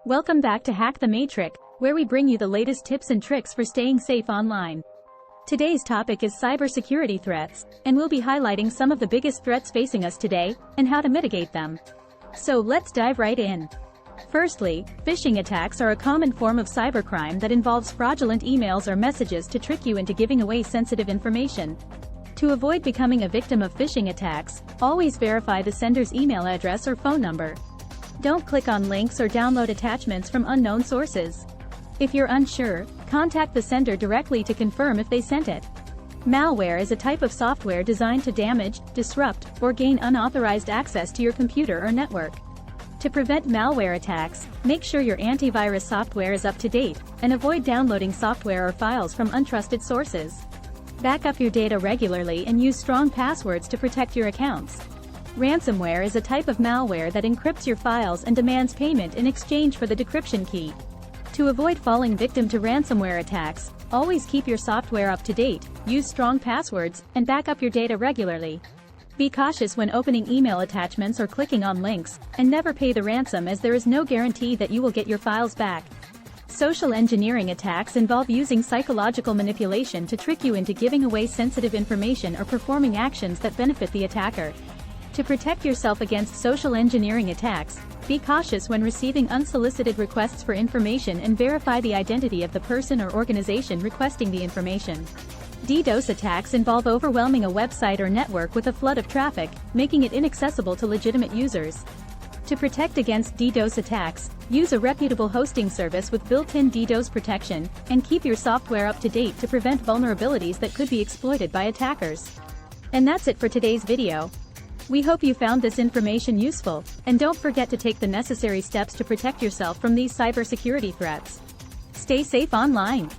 Welcome back to Hack the Matrix, where we bring you the latest tips and tricks for staying safe online. Today's topic is cybersecurity threats, and we'll be highlighting some of the biggest threats facing us today, and how to mitigate them. So let's dive right in. Firstly, phishing attacks are a common form of cybercrime that involves fraudulent emails or messages to trick you into giving away sensitive information. To avoid becoming a victim of phishing attacks, always verify the sender's email address or phone number. Don't click on links or download attachments from unknown sources. If you're unsure, contact the sender directly to confirm if they sent it. Malware is a type of software designed to damage, disrupt, or gain unauthorized access to your computer or network. To prevent malware attacks, make sure your antivirus software is up to date, and avoid downloading software or files from untrusted sources. Back up your data regularly and use strong passwords to protect your accounts. Ransomware is a type of malware that encrypts your files and demands payment in exchange for the decryption key. To avoid falling victim to ransomware attacks, always keep your software up to date, use strong passwords, and back up your data regularly. Be cautious when opening email attachments or clicking on links, and never pay the ransom as there is no guarantee that you will get your files back. Social engineering attacks involve using psychological manipulation to trick you into giving away sensitive information or performing actions that benefit the attacker. To protect yourself against social engineering attacks, be cautious when receiving unsolicited requests for information and verify the identity of the person or organization requesting the information. DDoS attacks involve overwhelming a website or network with a flood of traffic, making it inaccessible to legitimate users. To protect against DDoS attacks, use a reputable hosting service with built-in DDoS protection, and keep your software up to date to prevent vulnerabilities that could be exploited by attackers. And that's it for today's video. We hope you found this information useful, and don't forget to take the necessary steps to protect yourself from these cybersecurity threats. Stay safe online.